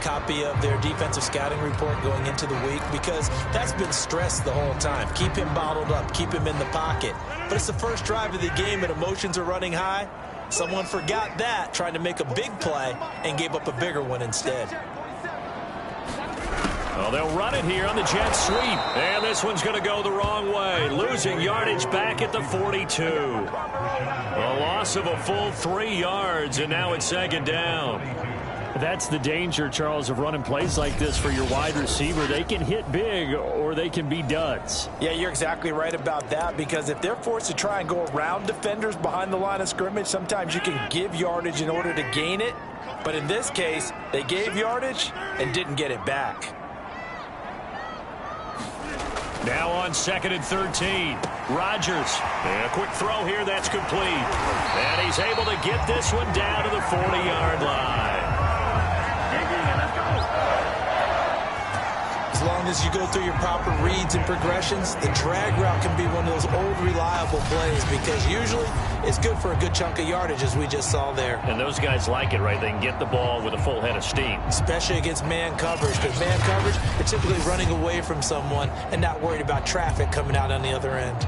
copy of their defensive scouting report going into the week because that's been stressed the whole time. Keep him bottled up, keep him in the pocket. But it's the first drive of the game and emotions are running high. Someone forgot that, trying to make a big play, and gave up a bigger one instead. Well, they'll run it here on the jet sweep. And this one's going to go the wrong way. Losing yardage back at the 42. A loss of a full 3 yards, and now it's second down. That's the danger, Charles, of running plays like this for your wide receiver. They can hit big or they can be duds. Yeah, you're exactly right about that, because if they're forced to try and go around defenders behind the line of scrimmage, sometimes you can give yardage in order to gain it. But in this case, they gave yardage and didn't get it back. Now on 2nd and 13. Rodgers. And a quick throw here that's complete. And he's able to get this one down to the 40-yard line. As long as you go through your proper reads and progressions, the drag route can be one of those old reliable plays because usually it's good for a good chunk of yardage, as we just saw there. And those guys like it, right? They can get the ball with a full head of steam. Especially against man coverage, because man coverage, they're typically running away from someone and not worried about traffic coming out on the other end.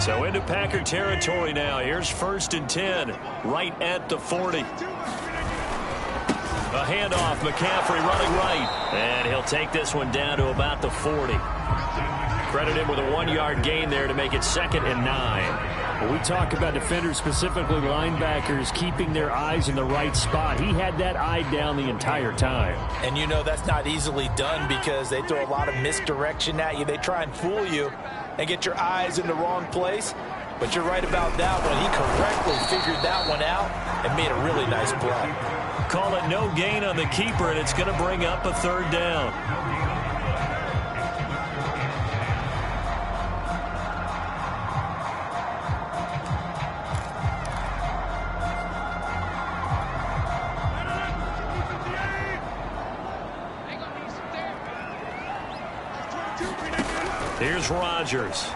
So into Packer territory now. Here's 1st and 10, right at the 40. A handoff, McCaffrey running right. And he'll take this one down to about the 40. Credit him with a 1-yard gain there to make it 2nd and 9. When we talk about defenders, specifically linebackers, keeping their eyes in the right spot. He had that eye down the entire time. And you know that's not easily done because they throw a lot of misdirection at you. They try and fool you and get your eyes in the wrong place. But you're right about that one. He correctly figured that one out and made a really nice play. Call it no gain on the keeper, and it's going to bring up a 3rd down. Here's Rodgers.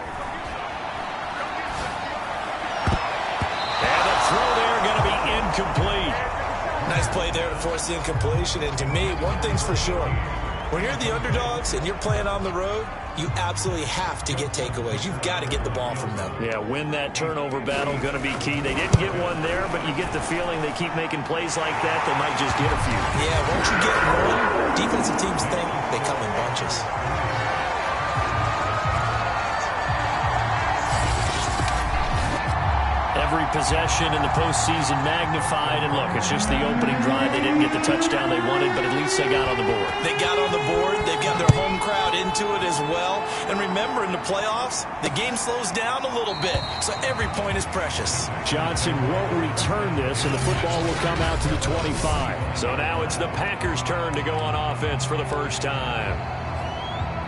And the throw there going to be incomplete. Nice play there to force the incompletion. And to me, one thing's for sure. When you're the underdogs and you're playing on the road, you absolutely have to get takeaways. You've got to get the ball from them. Yeah, win that turnover battle, going to be key. They didn't get one there, but you get the feeling they keep making plays like that, they might just get a few. Yeah, once you get one, defensive teams think they come in bunches. Every possession in the postseason magnified, and look, it's just the opening drive. They didn't get the touchdown they wanted, but at least they got on the board. They got on the board. They've got their home crowd into it as well. And remember, in the playoffs, the game slows down a little bit, so every point is precious. Johnson won't return this, and the football will come out to the 25. So now it's the Packers' turn to go on offense for the first time.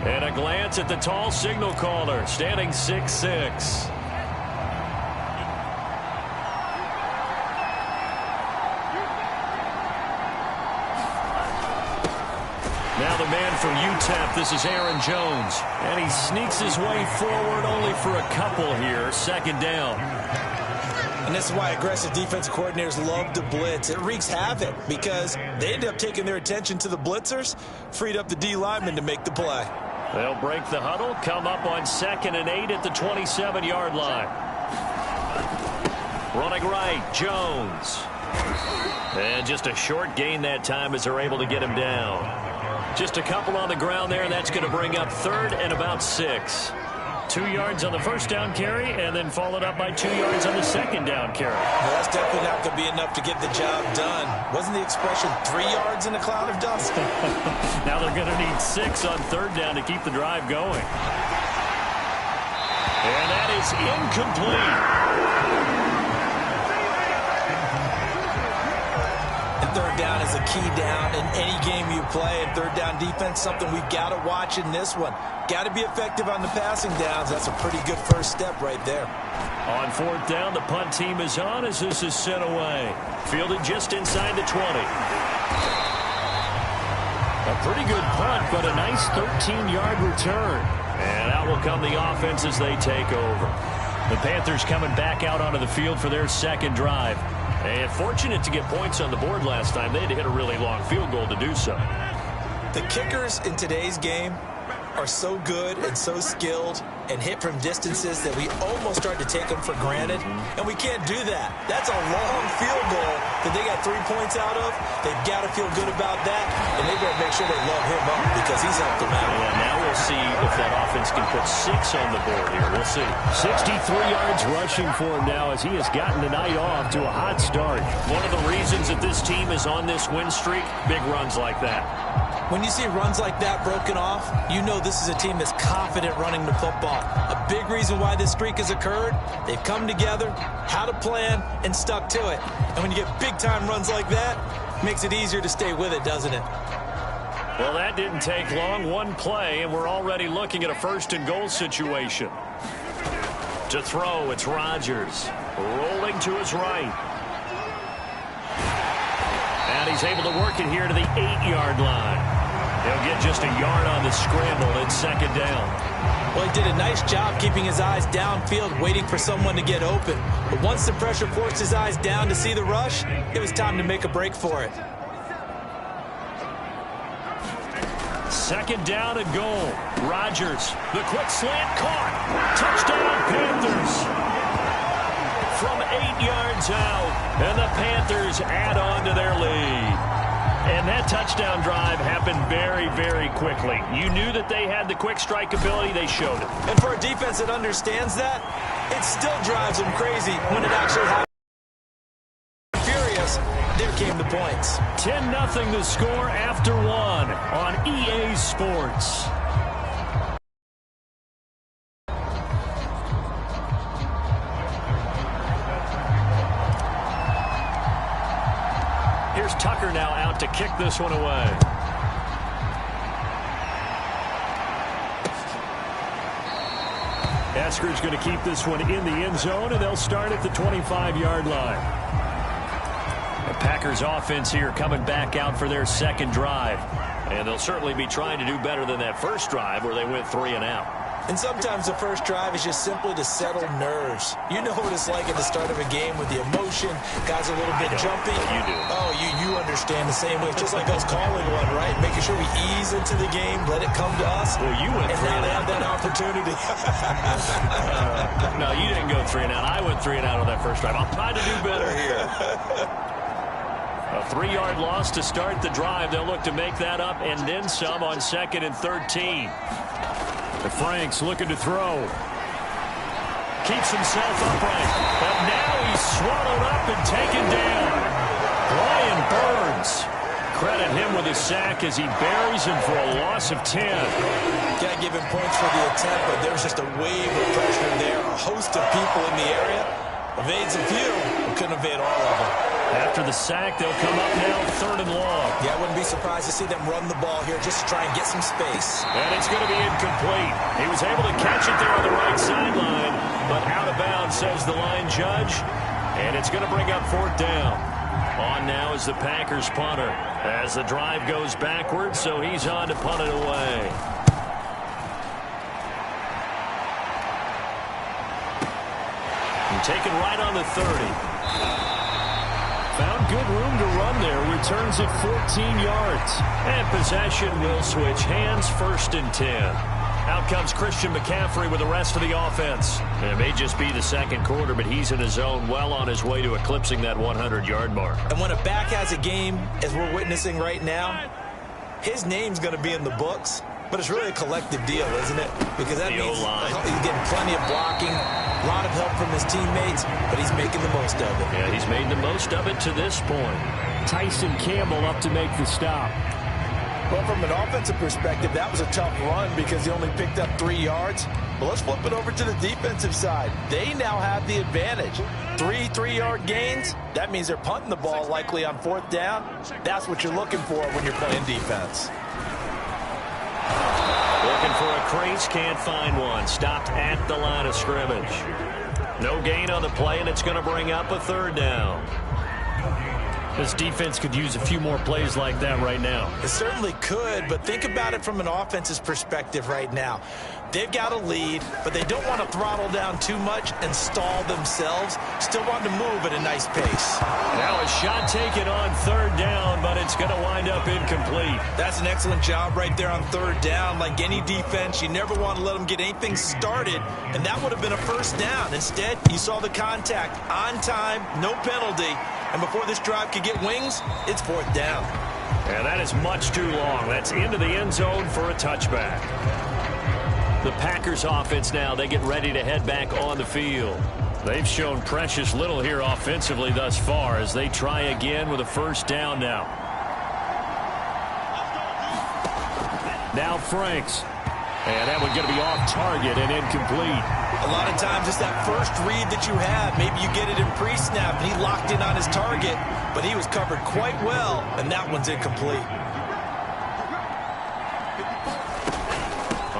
And a glance at the tall signal caller, standing 6'6". Now the man from UTEP, this is Aaron Jones. And he sneaks his way forward only for a couple here. 2nd down. And this is why aggressive defensive coordinators love to blitz. It wreaks havoc because they end up taking their attention to the blitzers, freed up the D linemen to make the play. They'll break the huddle, come up on 2nd and 8 at the 27-yard line. Running right, Jones. And just a short gain that time as they're able to get him down. Just a couple on the ground there, and that's going to bring up 3rd and about 6. 2 yards on the first down carry, and then followed up by 2 yards on the 2nd down carry. Well, that's definitely not going to be enough to get the job done. Wasn't the expression 3 yards in a cloud of dust? Now they're going to need 6 on 3rd down to keep the drive going. And that is incomplete. Third down is a key down in any game you play, and 3rd down defense, something we've got to watch in this one. Got to be effective on the passing downs. That's a pretty good first step right there. On 4th down, the punt team is on as this is sent away. Fielded just inside the 20. A pretty good punt, but a nice 13-yard return. And out will come the offense as they take over. The Panthers coming back out onto the field for their 2nd drive. And fortunate to get points on the board last time. They had to hit a really long field goal to do so. The kickers in today's game are so good and so skilled and hit from distances that we almost start to take them for granted, and we can't do that. That's a long field goal that they got 3 points out of. They've got to feel good about that, and they better make sure they love him up because he's helped them out. Yeah, now we'll see if that offense can put 6 on the board here. We'll see. 63 yards rushing for him now as he has gotten the night off to a hot start. One of the reasons that this team is on this win streak, big runs like that. When you see runs like that broken off, you know this is a team that's confident running the football. A big reason why this streak has occurred, they've come together, had a plan, and stuck to it. And when you get big-time runs like that, it makes it easier to stay with it, doesn't it? Well, that didn't take long. One play, and we're already looking at a first-and-goal situation. To throw, it's Rodgers. Rolling to his right. And he's able to work it here to the 8-yard line. He'll get just a yard on the scramble. It's second down. Well, he did a nice job keeping his eyes downfield, waiting for someone to get open. But once the pressure forced his eyes down to see the rush, it was time to make a break for it. Second down and goal. Rodgers, the quick slant caught. Touchdown, Panthers. From 8 yards out, and the Panthers add on to their lead. And that touchdown drive happened very, very quickly. You knew that they had the quick strike ability. They showed it. And for a defense that understands that, it still drives them crazy when it actually happens. Furious, there came the points. 10-0 the score after one on EA Sports. Here's Tucker now out to kick this one away. Asker's going to keep this one in the end zone, and they'll start at the 25-yard line. The Packers offense here coming back out for their second drive. And they'll certainly be trying to do better than that first drive where they went 3 and out. And sometimes the first drive is just simply to settle nerves. You know what it's like at the start of a game with the emotion, guys a little bit jumpy. You do. Oh, you understand the same way. It's just like us calling one, right? Making sure we ease into the game, let it come to us. Well, you went 3 and now and they out. have that opportunity. No, you didn't go 3 and out. I went 3 and out on that first drive. I'll try to do better here. A 3-yard loss to start the drive. They'll look to make that up and then some on 2nd and 13. The Franks looking to throw. Keeps himself upright. But now he's swallowed up and taken down. Brian Burns. Credit him with a sack as he buries him for a loss of 10. Can't give him points for the attempt, but there's just a wave of pressure there. A host of people in the area. Evades a few, but couldn't evade all of them. After the sack, they'll come up now 3rd and long. Yeah, I wouldn't be surprised to see them run the ball here just to try and get some space. And it's going to be incomplete. He was able to catch it there on the right sideline, but out of bounds, says the line judge. And it's going to bring up 4th down. On now is the Packers punter as the drive goes backwards, so he's on to punt it away. And taken right on the 30. Found good room to run there. Returns it 14 yards. And possession will switch hands, 1st and 10. Out comes Christian McCaffrey with the rest of the offense. And it may just be the second quarter, but he's in his zone, well on his way to eclipsing that 100-yard mark. And when a back has a game, as we're witnessing right now, his name's going to be in the books. But it's really a collective deal, isn't it? Because that means he's getting plenty of blocking, a lot of help from his teammates, but he's making the most of it. Yeah, he's made the most of it to this point. Tyson Campbell up to make the stop. Well, from an offensive perspective, that was a tough run because he only picked up 3 yards. But let's flip it over to the defensive side. They now have the advantage. 3 3-yard gains. That means they're punting the ball likely on 4th down. That's what you're looking for when you're playing defense. Looking for a crease, can't find one. Stopped at the line of scrimmage. No gain on the play, and it's going to bring up a 3rd down. This defense could use a few more plays like that right now. It certainly could, but think about it from an offense's perspective right now. They've got a lead, but they don't want to throttle down too much and stall themselves. Still want to move at a nice pace. Now a shot taken on third down, but it's going to wind up incomplete. That's an excellent job right there on third down. Like any defense, you never want to let them get anything started, and that would have been a first down. Instead, you saw the contact on time, no penalty, and before this drive could get wings, it's fourth down. And that is much too long. That's into the end zone for a touchback. The Packers offense now, they get ready to head back on the field. They've shown precious little here offensively thus far as they try again with a first down now. Now Franks. And that one's going to be off target and incomplete. A lot of times it's that first read that you have. Maybe you get it in pre-snap and he locked in on his target, but he was covered quite well, and that one's incomplete.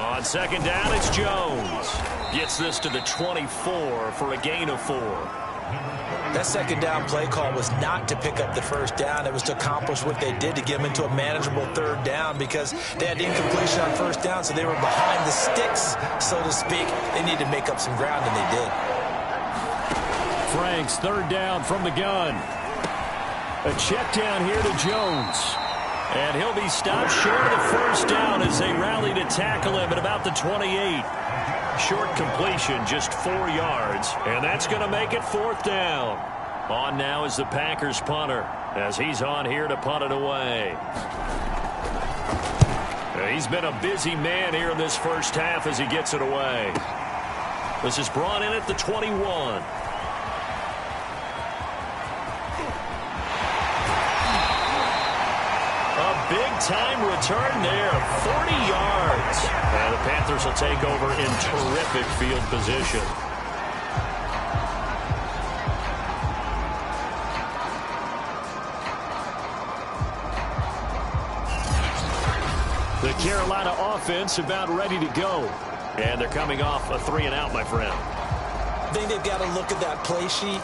On second down, it's Jones. Gets this to the 24 for a gain of 4. That second down play call was not to pick up the first down. It was to accomplish what they did to get them into a manageable third down because they had incompletion on first down, so they were behind the sticks, so to speak. They needed to make up some ground, and they did. Franks, third down from the gun. A check down here to Jones. And he'll be stopped short of the first down as they rally to tackle him at about the 28. Short completion, just 4 yards, and that's going to make it fourth down. On now is the Packers punter as he's on here to punt it away. He's been a busy man here in this first half as he gets it away. This is brought in at the 21. Big-time return there, 40 yards. And the Panthers will take over in terrific field position. The Carolina offense about ready to go. And they're coming off a 3-and-out, my friend. I think they've got to look at that play sheet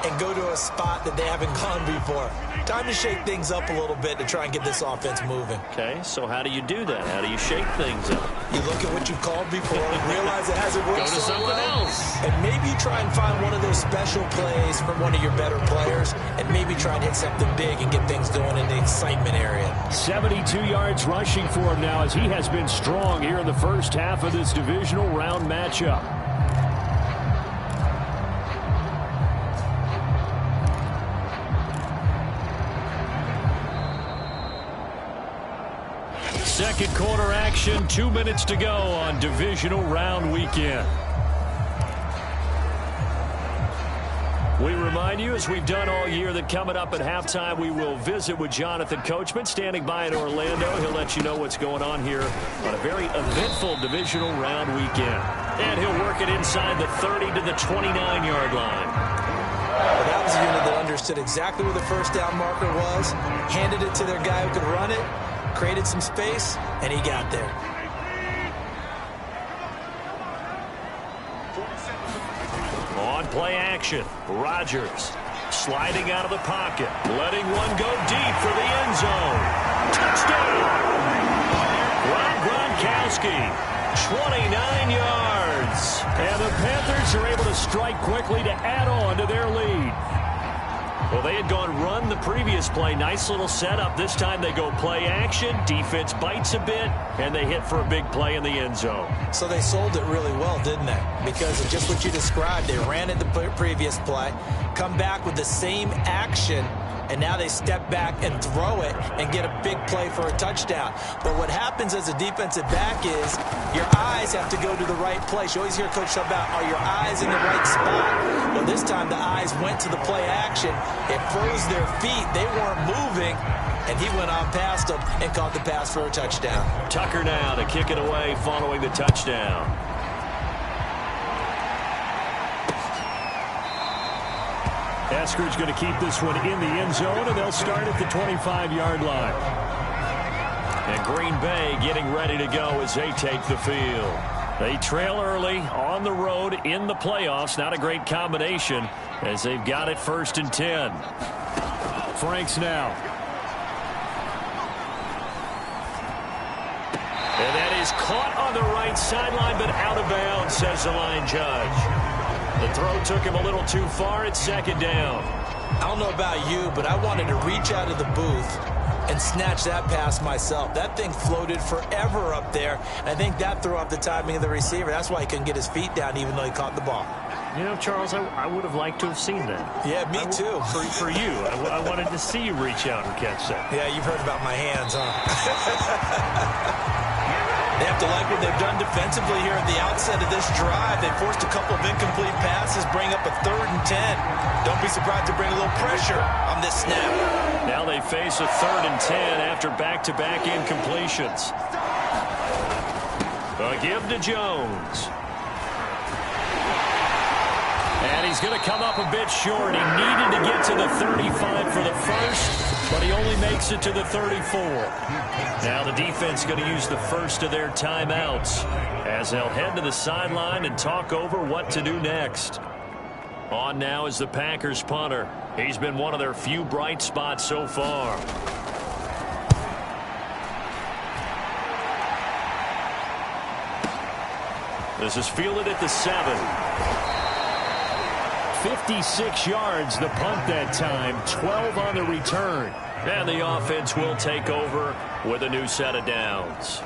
and go to a spot that they haven't gone before. Time to shake things up a little bit to try and get this offense moving. Okay, so how do you do that? How do you shake things up? You look at what you've called before, realize it hasn't worked Go to so something well, else. and maybe try and find one of those special plays from one of your better players, and maybe try and hit something big and get things going in the excitement area. 72 yards rushing for him now as he has been strong here in the first half of this divisional round matchup. Second quarter action, 2 minutes to go on divisional round weekend. We remind you, as we've done all year, that coming up at halftime, we will visit with Jonathan Coachman, standing by in Orlando. He'll let you know what's going on here on a very eventful divisional round weekend. And he'll work it inside the 30 to the 29-yard line. Well, that was a unit that understood exactly where the first down marker was, handed it to their guy who could run it, created some space, and he got there. On play action, Rodgers sliding out of the pocket, letting one go deep for the end zone. Touchdown! Gronkowski, 29 yards. And the Panthers are able to strike quickly to add on to their lead. Well, they had gone run the previous play. Nice little setup. This time they go play action. Defense bites a bit, and they hit for a big play in the end zone. So they sold it really well, didn't they? Because of just what you described. They ran it the previous play, come back with the same action, and now they step back and throw it and get a big play for a touchdown. But what happens as a defensive back is your eyes have to go to the right place. You always hear Coach talk about, are your eyes in the right spot? Well, this time the eyes went to the play action. It froze their feet. They weren't moving, and he went on past them and caught the pass for a touchdown. Tucker now to kick it away following the touchdown. Eskridge going to keep this one in the end zone, and they'll start at the 25-yard line. And Green Bay getting ready to go as they take the field. They trail early on the road in the playoffs. Not a great combination as they've got it 1st and 10. Franks now. And that is caught on the right sideline, but out of bounds, says the line judge. The throw took him a little too far. It's second down. I don't know about you, but I wanted to reach out of the booth and snatch that pass myself. That thing floated forever up there. I think that threw off the timing of the receiver. That's why he couldn't get his feet down even though he caught the ball. You know, Charles, I would have liked to have seen that. Yeah, me too. For you. I wanted to see you reach out and catch that. Yeah, you've heard about my hands, huh? They have to like what they've done defensively here at the outset of this drive. They forced a couple of incomplete passes, bring up a 3rd and 10. Don't be surprised to bring a little pressure on this snap. Now they face a 3rd and 10 after back-to-back incompletions. A give to Jones. And he's going to come up a bit short. He needed to get to the 35 for the first, but he only makes it to the 34. Now the defense going to use the first of their timeouts as they'll head to the sideline and talk over what to do next. On now is the Packers punter. He's been one of their few bright spots so far. This is fielded at the 7. 56 yards the punt that time, 12 on the return. And the offense will take over with a new set of downs.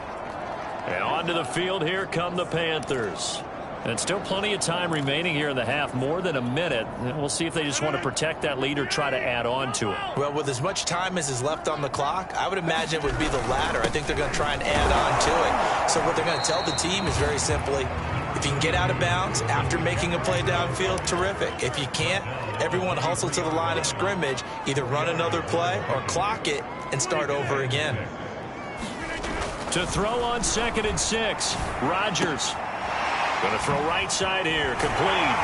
And onto the field, here come the Panthers. And still plenty of time remaining here in the half, more than a minute. And we'll see if they just want to protect that lead or try to add on to it. Well, with as much time as is left on the clock, I would imagine it would be the latter. I think they're going to try and add on to it. So what they're going to tell the team is very simply, if you can get out of bounds after making a play downfield, terrific. If you can't, everyone hustle to the line of scrimmage, either run another play or clock it and start over again. To throw on 2nd and 6, Rodgers. Going to throw right side here, complete.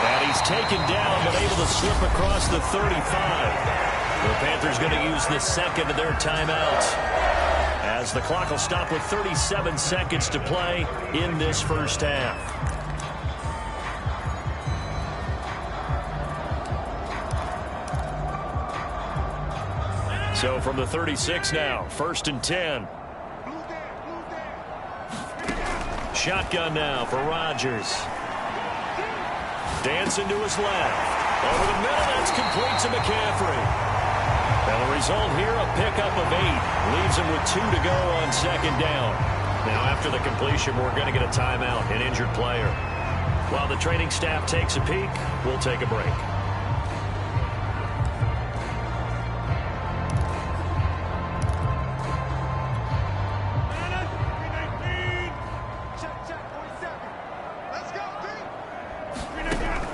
And he's taken down, but able to slip across the 35. The Panthers going to use the second of their timeouts, as the clock will stop with 37 seconds to play in this first half. So from the 36 now, 1st and 10. Shotgun now for Rodgers. Dancing to his left. Over the middle, that's complete to McCaffrey. And the result here, a pickup of 8. Leaves him with 2 to go on 2nd down. Now after the completion, we're going to get a timeout, an injured player. While the training staff takes a peek, we'll take a break.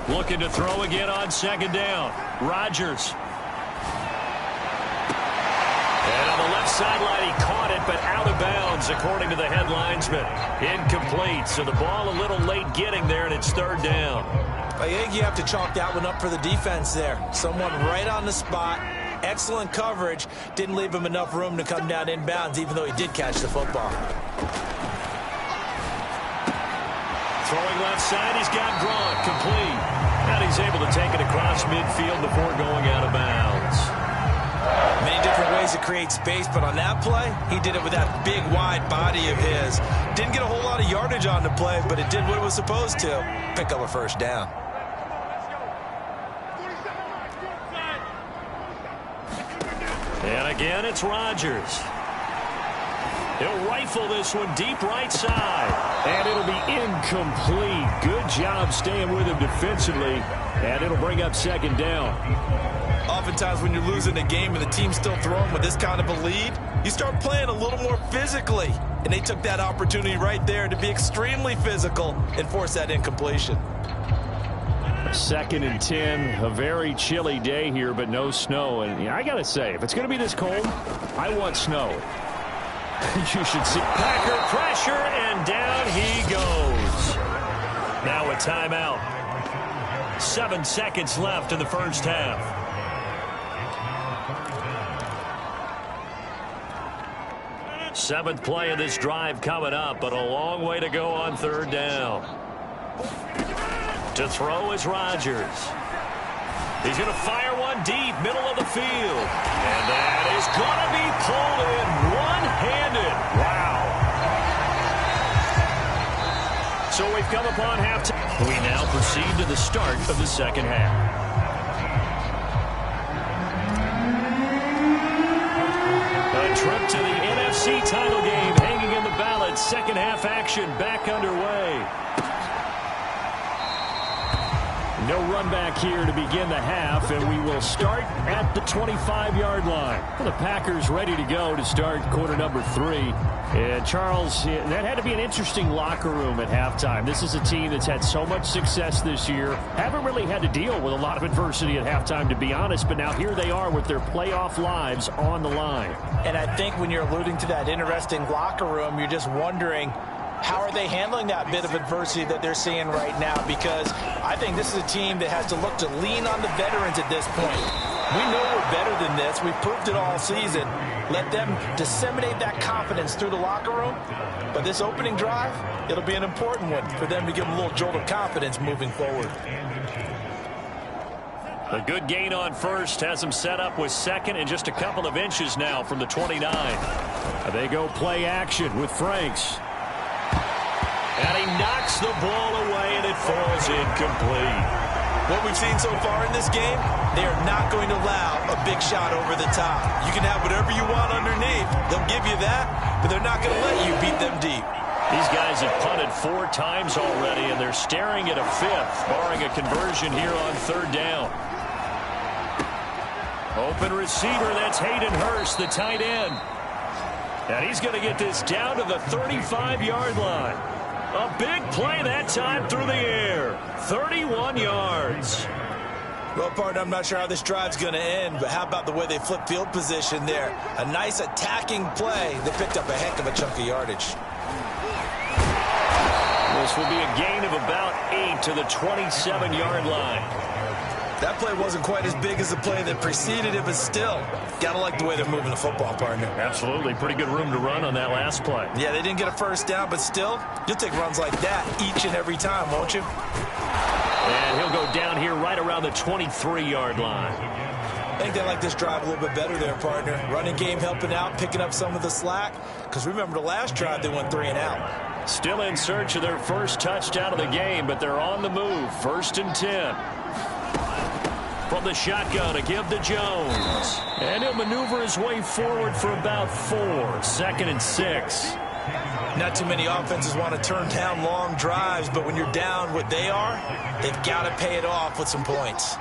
Looking to throw again on 2nd down. Rodgers. And on the left sideline, he caught it, but out of bounds, according to the head linesman. Incomplete, so the ball a little late getting there, and it's 3rd down. I think you have to chalk that one up for the defense there. Someone right on the spot. Excellent coverage. Didn't leave him enough room to come down inbounds, even though he did catch the football. Throwing left side, he's got Gronk, complete. And he's able to take it across midfield before going out of bounds. Many different ways to create space, but on that play, he did it with that big, wide body of his. Didn't get a whole lot of yardage on the play, but it did what it was supposed to. Pick up a 1st down. And again, it's Rodgers. He'll rifle this one deep right side. And it'll be incomplete. Good job staying with him defensively. And it'll bring up 2nd down. Oftentimes when you're losing a game and the team's still throwing with this kind of a lead, you start playing a little more physically. And they took that opportunity right there to be extremely physical and force that incompletion. 2nd and 10, a very chilly day here, but no snow. And I got to say, if it's going to be this cold, I want snow. You should see Packer pressure, and down he goes. Now a timeout. 7 seconds left in the first half. Seventh play of this drive coming up, but a long way to go on 3rd down. To throw is Rodgers. He's going to fire one deep, middle of the field. And that is going to be pulled in one-handed. Wow. we've come upon halftime. We now proceed to the start of the second half. A trip to the NFC title game hanging in the balance. Second half action back underway. No run back here to begin the half, and we will start at the 25-yard line. The Packers ready to go to start quarter number 3. And Charles, that had to be an interesting locker room at halftime. This is a team that's had so much success this year. Haven't really had to deal with a lot of adversity at halftime, to be honest, but now here they are with their playoff lives on the line. And I think when you're alluding to that interesting locker room, you're just wondering, how are they handling that bit of adversity that they're seeing right now? Because I think this is a team that has to look to lean on the veterans at this point. We know we're better than this. We've proved it all season. Let them disseminate that confidence through the locker room. But this opening drive, it'll be an important one for them to give them a little jolt of confidence moving forward. A good gain on first has them set up with second and just a couple of inches now from the 29. They go play action with Franks. And he knocks the ball away, and it falls incomplete. What we've seen so far in this game, they are not going to allow a big shot over the top. You can have whatever you want underneath. They'll give you that, but they're not going to let you beat them deep. These guys have punted 4 times already, and they're staring at a 5th, barring a conversion here on 3rd down. Open receiver, that's Hayden Hurst, the tight end. And he's going to get this down to the 35-yard line. A big play that time through the air. 31 yards. Well, partner, I'm not sure how this drive's going to end, but how about the way they flip field position there? A nice attacking play. They picked up a heck of a chunk of yardage. This will be a gain of about 8 to the 27-yard line. That play wasn't quite as big as the play that preceded it, but still, got to like the way they're moving the football, partner. Absolutely. Pretty good room to run on that last play. Yeah, they didn't get a first down, but still, you'll take runs like that each and every time, won't you? And he'll go down here right around the 23-yard line. I think they like this drive a little bit better there, partner. Running game helping out, picking up some of the slack. Because remember the last drive, they went 3 and out. Still in search of their first touchdown of the game, but they're on the move. 1st and 10. From the shotgun, a give to Jones. And he'll maneuver his way forward for about 4. 2nd and 6. Not too many offenses want to turn down long drives, but when you're down what they are, they've got to pay it off with some points.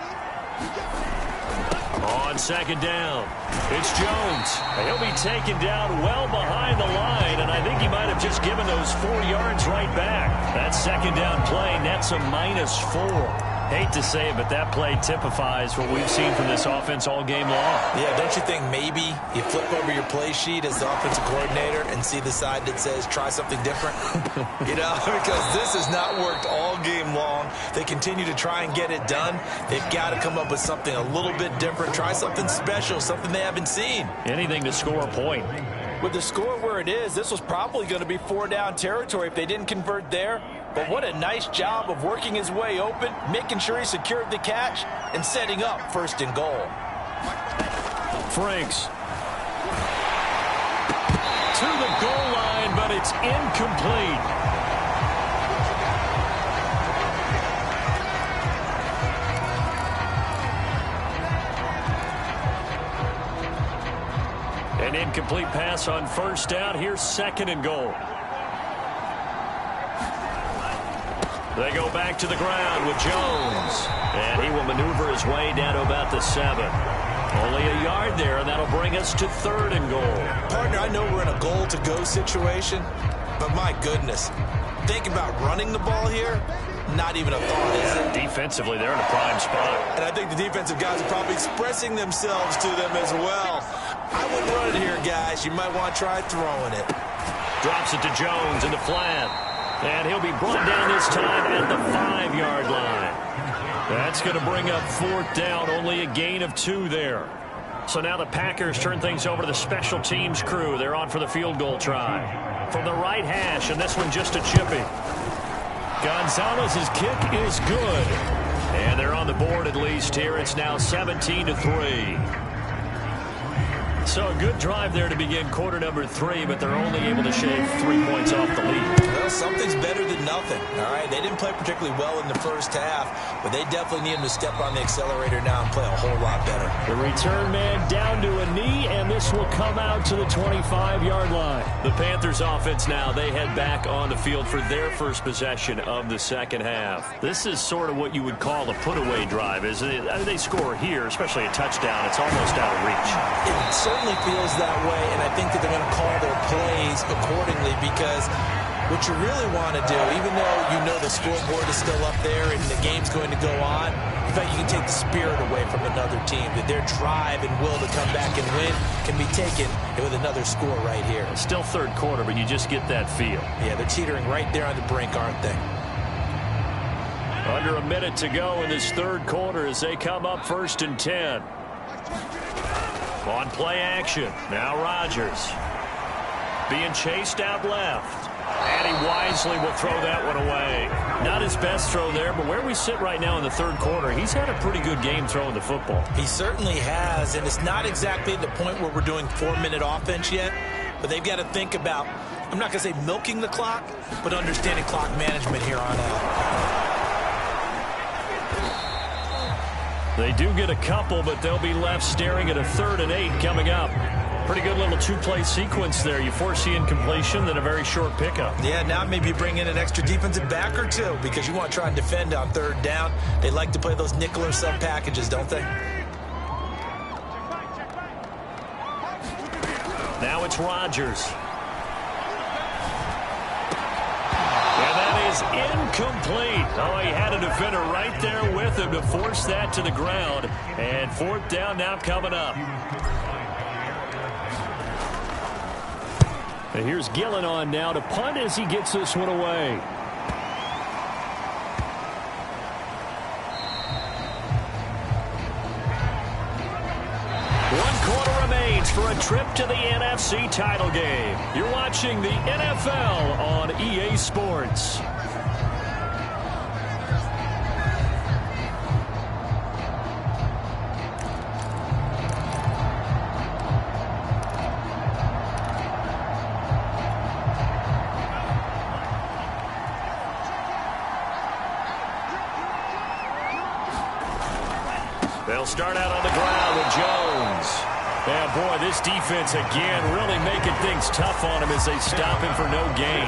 On 2nd down, it's Jones. He'll be taken down well behind the line, and I think he might have just given those 4 yards right back. That 2nd down play nets a -4. Hate to say it, but that play typifies what we've seen from this offense all game long. Yeah, don't you think maybe you flip over your play sheet as the offensive coordinator and see the side that says try something different? You know, because this has not worked all game long. They continue to try and get it done. They've got to come up with something a little bit different. Try something special, something they haven't seen. Anything to score a point. With the score where it is, this was probably going to be 4-down territory if they didn't convert there. But what a nice job of working his way open, making sure he secured the catch, and setting up 1st and goal. Franks. To the goal line, but it's incomplete. An incomplete pass on 1st down. Here's 2nd and goal. They go back to the ground with Jones. And he will maneuver his way down to about the 7. Only a yard there, and that'll bring us to 3rd and goal. Partner, I know we're in a goal-to-go situation, but my goodness, think about running the ball here, not even a thought, is it? Defensively, they're in a prime spot. And I think the defensive guys are probably expressing themselves to them as well. I wouldn't run it here, guys. You might want to try throwing it. Drops it to Jones in the flat. And he'll be brought down this time at the 5-yard line. That's going to bring up 4th down, only a gain of 2 there. So now the Packers turn things over to the special teams crew. They're on for the field goal try. From the right hash, and this one just a chippy. Gonzalez's kick is good. And they're on the board at least here. It's now 17-3. So a good drive there to begin quarter number 3, but they're only able to shave 3 points off the lead. Well, something's better than nothing, all right? They didn't play particularly well in the first half, but they definitely need them to step on the accelerator now and play a whole lot better. The return man down to a knee, and this will come out to the 25-yard line. The Panthers offense now, they head back on the field for their first possession of the second half. This is sort of what you would call a put-away drive, isn't it? I mean, they score here, especially a touchdown. It's almost out of reach. It certainly feels that way, and I think that they're going to call their plays accordingly, because what you really want to do, even though you know the scoreboard is still up there and the game's going to go on, in fact, you can take the spirit away from another team, that their drive and will to come back and win can be taken with another score right here. It's still third quarter, but you just get that feel. Yeah, they're teetering right there on the brink, aren't they? Under a minute to go in this third quarter as they come up 1st and 10. On play action, now Rodgers. Being chased out left. And he wisely will throw that one away. Not his best throw there, but where we sit right now in the third quarter, he's had a pretty good game throwing the football. He certainly has, and it's not exactly the point where we're doing 4-minute offense yet, but they've got to think about, I'm not going to say milking the clock, but understanding clock management here on out. They do get a couple, but they'll be left staring at a 3rd and 8 coming up. Pretty good little 2-play sequence there. You force the incompletion, then a very short pickup. Yeah, now maybe bring in an extra defensive back or two, because you want to try and defend on 3rd down. They like to play those nickel or sub packages, don't they? Now it's Rodgers. And that is incomplete. Oh, he had a defender right there with him to force that to the ground. And 4th down now coming up. And here's Gillen on now to punt as he gets this one away. 1 quarter remains for a trip to the NFC title game. You're watching the NFL on EA Sports. They'll start out on the ground with Jones. And boy, this defense again really making things tough on him as they stop him for no gain.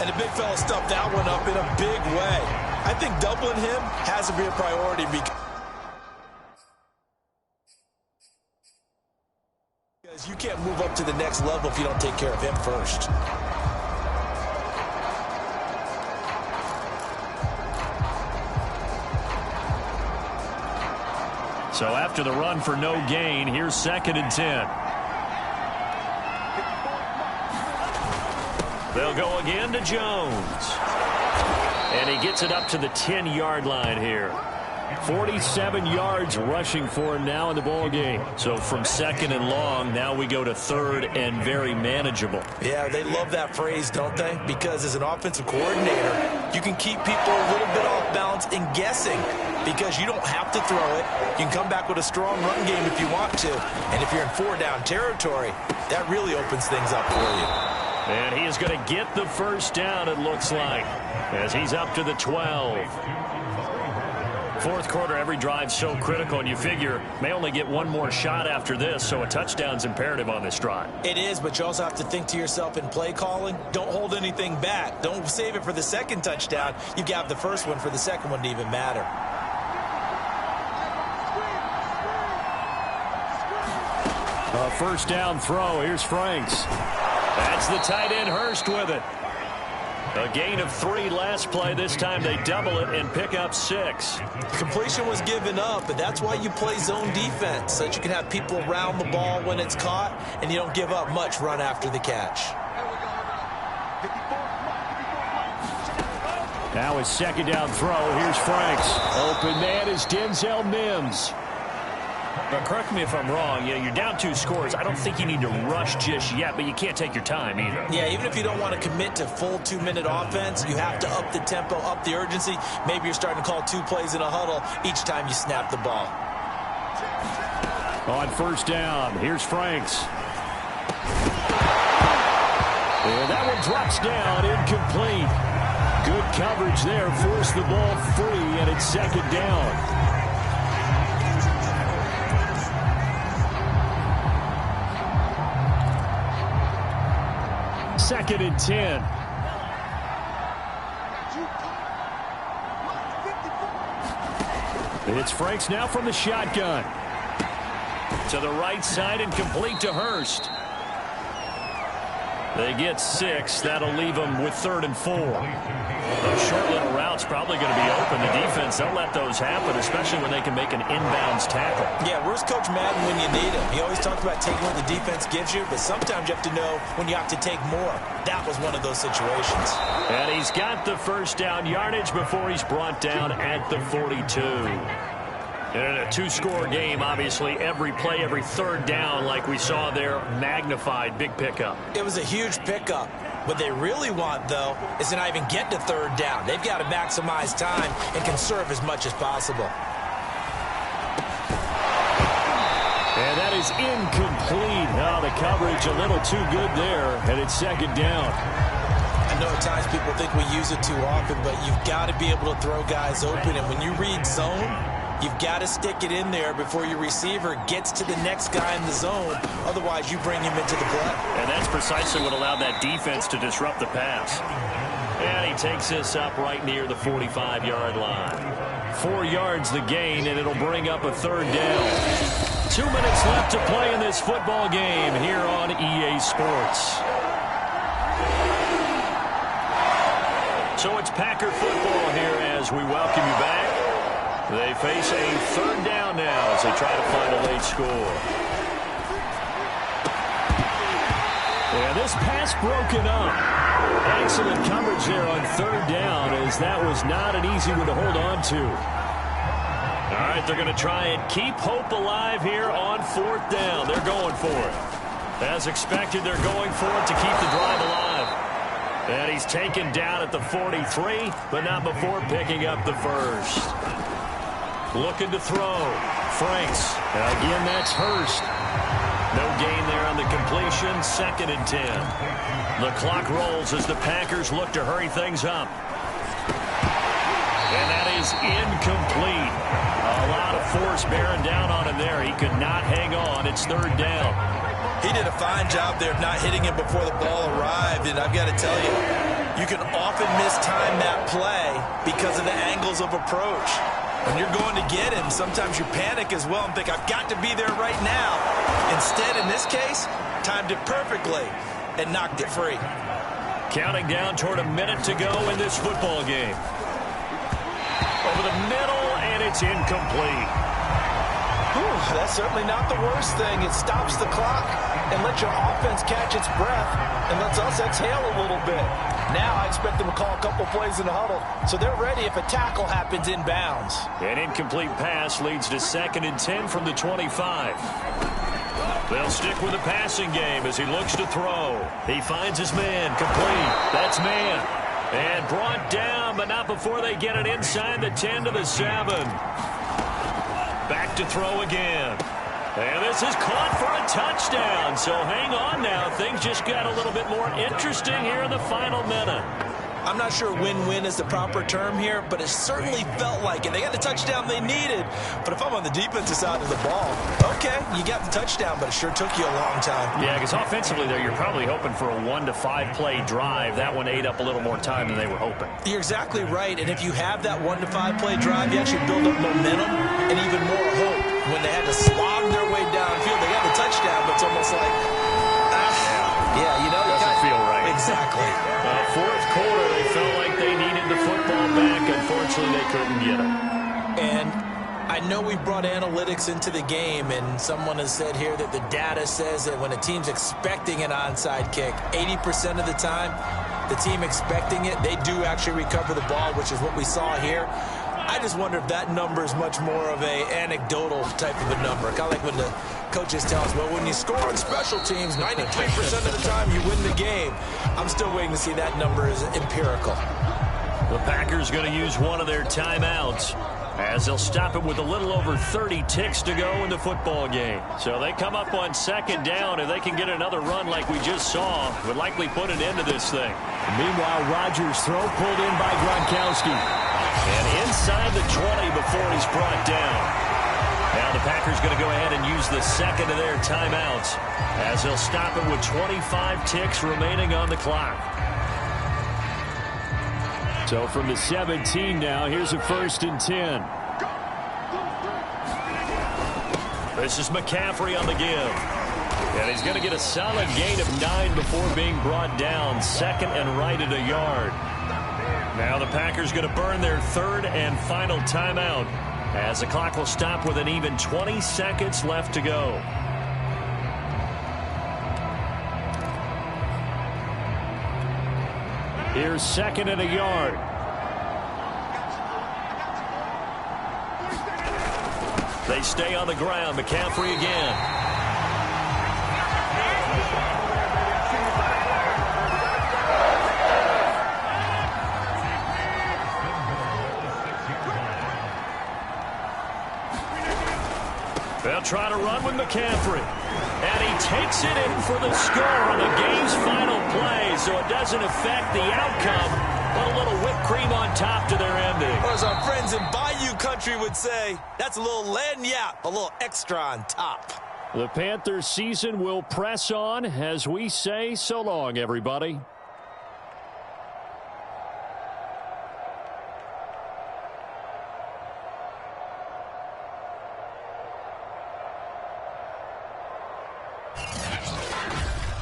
And the big fella stuffed that one up in a big way. I think doubling him has to be a priority, because you can't move up to the next level if you don't take care of him first. So after the run for no gain, here's 2nd and 10. They'll go again to Jones. And he gets it up to the 10-yard line here. 47 yards rushing for him now in the ball game. So from 2nd and long, now we go to 3rd and very manageable. Yeah, they love that phrase, don't they? Because as an offensive coordinator, you can keep people a little bit off balance and guessing, because you don't have to throw it. You can come back with a strong run game if you want to. And if you're in 4-down territory, that really opens things up for you. And he is going to get the 1st down, it looks like, as he's up to the 12. 4th quarter, every drive so critical, and you figure may only get one more shot after this, so a touchdown's imperative on this drive. It is, but you also have to think to yourself in play calling, don't hold anything back. Don't save it for the 2nd touchdown. You've got the 1st one for the 2nd one to even matter. A 1st down throw. Here's Franks. That's the tight end Hurst with it. A gain of 3 last play. This time they double it and pick up 6. Completion was given up, but that's why you play zone defense, so that you can have people around the ball when it's caught, and you don't give up much run after the catch. Now his 2nd down throw. Here's Franks. Open man is Denzel Mims. But correct me if I'm wrong, you're down 2 scores. I don't think you need to rush just yet, but you can't take your time either. Yeah, even if you don't want to commit to full 2-minute offense, you have to up the tempo, up the urgency. Maybe you're starting to call 2 plays in a huddle each time you snap the ball. On first down, here's Franks. And that one drops down, incomplete. Good coverage there, forced the ball free, and it's second down. Second and 10. It's Franks now from the shotgun. To the right side and complete to Hurst. They get 6. That'll leave them with 3rd and 4. Those short little routes probably going to be open. The defense, they'll let those happen, especially when they can make an inbounds tackle. Yeah, where's Coach Madden when you need him? He always talks about taking what the defense gives you, but sometimes you have to know when you have to take more. That was one of those situations. And he's got the first down yardage before he's brought down at the 42. And in a 2-score game, obviously, every play, every 3rd down, like we saw there, magnified, big pickup. It was a huge pickup. What they really want, though, is to not even get to 3rd down. They've got to maximize time and conserve as much as possible. And that is incomplete. Oh, the coverage a little too good there, and it's second down. I know at times people think we use it too often, but you've got to be able to throw guys open. And when you read zone, you've got to stick it in there before your receiver gets to the next guy in the zone. Otherwise, you bring him into the play. And that's precisely what allowed that defense to disrupt the pass. And he takes this up right near the 45-yard line. 4 yards the gain, and it'll bring up a 3rd down. 2 minutes left to play in this football game here on EA Sports. So it's Packer football here as we welcome you back. They face a 3rd down now as they try to find a late score. And this pass broken up. Excellent coverage there on 3rd down, as that was not an easy one to hold on to. All right, they're going to try and keep hope alive here on 4th down. They're going for it. As expected, they're going for it to keep the drive alive. And he's taken down at the 43, but not before picking up the first. Looking to throw. Franks. Again, that's Hurst. No gain there on the completion. 2nd and 10. The clock rolls as the Packers look to hurry things up. And that is incomplete. A lot of force bearing down on him there. He could not hang on. It's 3rd down. He did a fine job there of not hitting him before the ball arrived. And I've got to tell you, you can often mistime that play because of the angles of approach. When you're going to get him, sometimes you panic as well and think, I've got to be there right now. Instead, in this case, timed it perfectly and knocked it free. Counting down toward a minute to go in this football game. Over the middle, and it's incomplete. Whew, that's certainly not the worst thing. It stops the clock and lets your offense catch its breath and lets us exhale a little bit. Now I expect them to call a couple plays in the huddle, so they're ready if a tackle happens inbounds. An incomplete pass leads to 2nd and 10 from the 25. They'll stick with the passing game as he looks to throw. He finds his man, complete. That's man. And brought down, but not before they get it inside the 10 to the 7. Back to throw again. And this is caught for a touchdown. So hang on now. Things just got a little bit more interesting here in the final minute. I'm not sure win-win is the proper term here, but it certainly felt like it. They got the touchdown they needed. But if I'm on the defensive side of the ball, okay, you got the touchdown, but it sure took you a long time. Yeah, because offensively there, you're probably hoping for a 1 to 5 play drive. That one ate up a little more time than they were hoping. You're exactly right. And if you have that 1 to 5 play drive, you actually build up momentum and even more hope. When they had to slog their way downfield, they got the touchdown, but it's almost like, yeah, you know, doesn't feel right. Exactly. 4th quarter, they felt like they needed the football back. Unfortunately, they couldn't get it. And I know we've brought analytics into the game, and someone has said here that the data says that when a team's expecting an onside kick, 80% of the time, the team expecting it, they do actually recover the ball, which is what we saw here. I just wonder if that number is much more of a anecdotal type of a number. Kind of like when the coaches tell us, well, when you score on special teams, 93% of the time you win the game. I'm still waiting to see that number is empirical. The Packers going to use one of their timeouts as they'll stop it with a little over 30 ticks to go in the football game. So they come up on second down. If they can get another run like we just saw, would likely put an end to this thing. Meanwhile, Rodgers' throw pulled in by Gronkowski. And inside the 20 before he's brought down. Now the Packers going to go ahead and use the second of their timeouts as they'll stop it with 25 ticks remaining on the clock. So from the 17 now, here's a 1st and 10. This is McCaffrey on the give. And he's going to get a solid gain of 9 before being brought down. Second and right at a yard. Now the Packers going to burn their 3rd and final timeout as the clock will stop with an even 20 seconds left to go. Here's 2nd and a yard. They stay on the ground. McCaffrey again. They'll try to run with McCaffrey. And he takes it in for the score on the game's final play, so it doesn't affect the outcome. But a little whipped cream on top to their ending. Or as our friends in Bayou Country would say, that's a little lagniappe, a little extra on top. The Panthers season will press on as we say so long, everybody.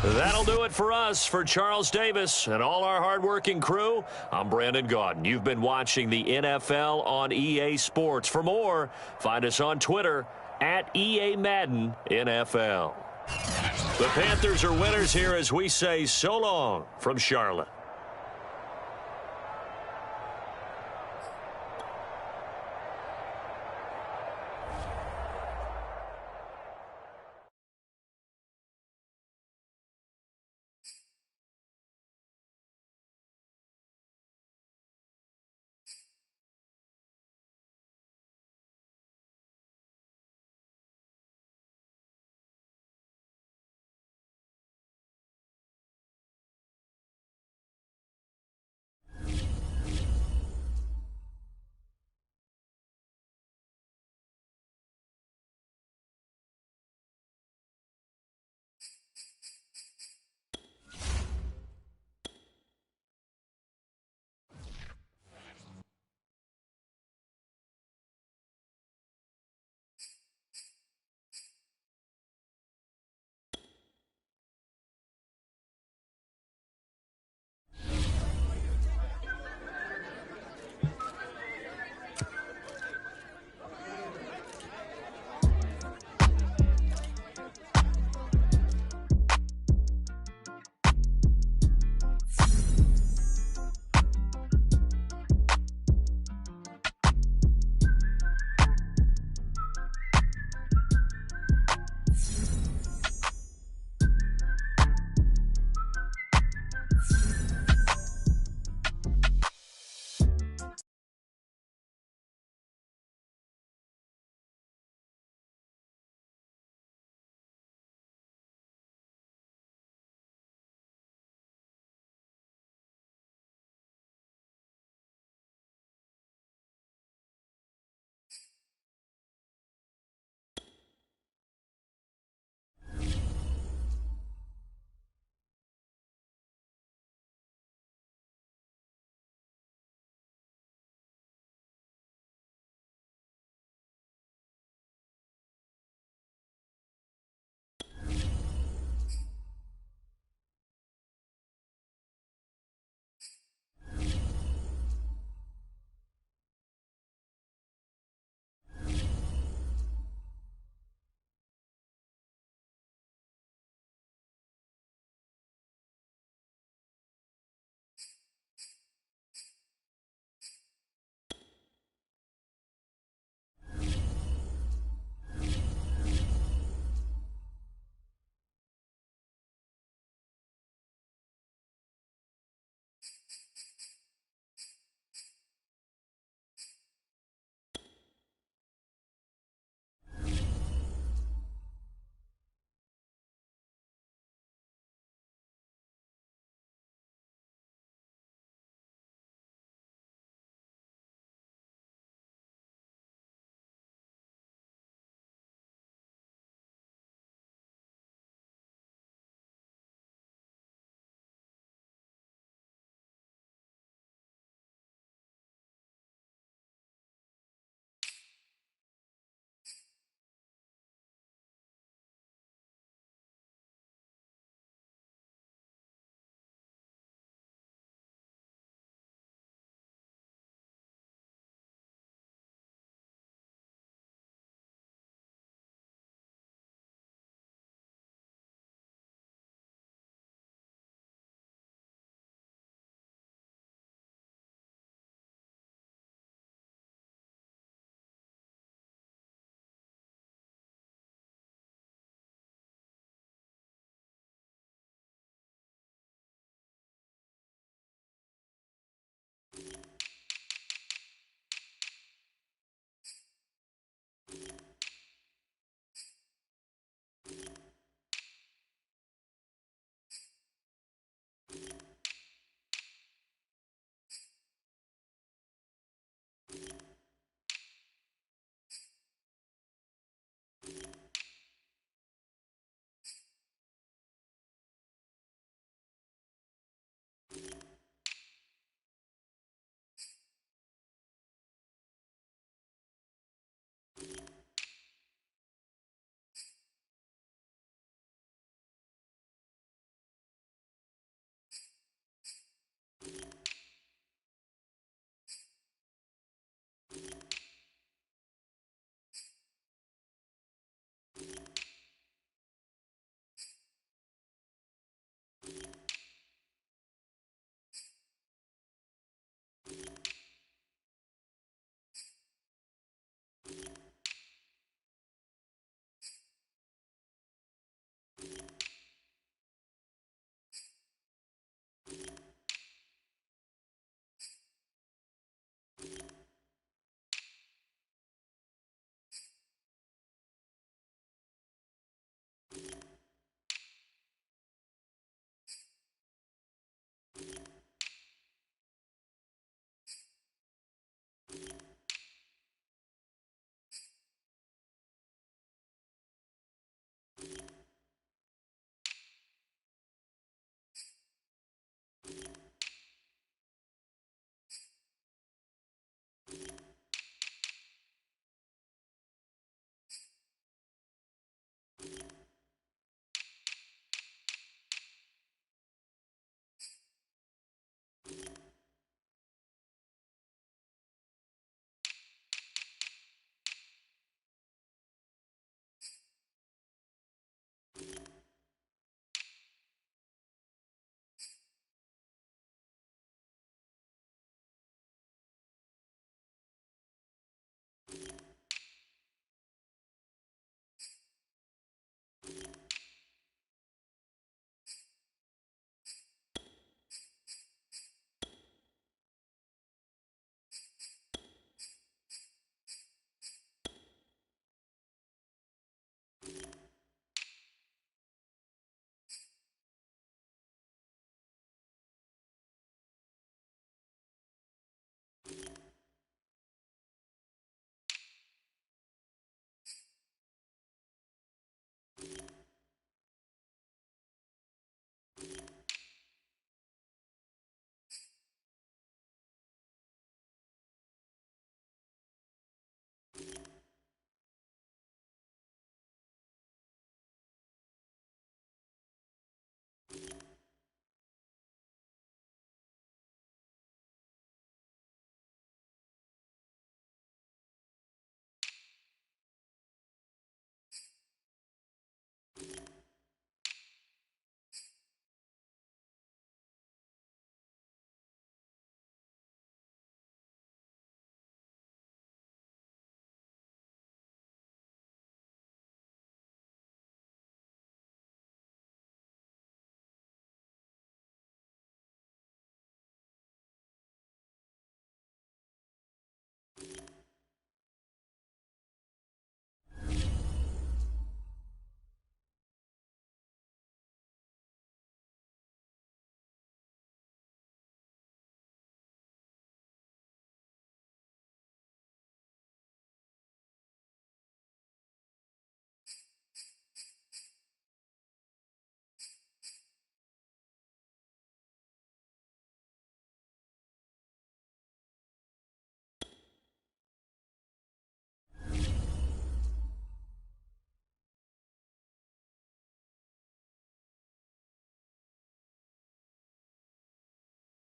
That'll do it for us. For Charles Davis and all our hardworking crew, I'm Brandon Gaudin. You've been watching the NFL on EA Sports. For more, find us on Twitter at EA Madden NFL. The Panthers are winners here as we say so long from Charlotte.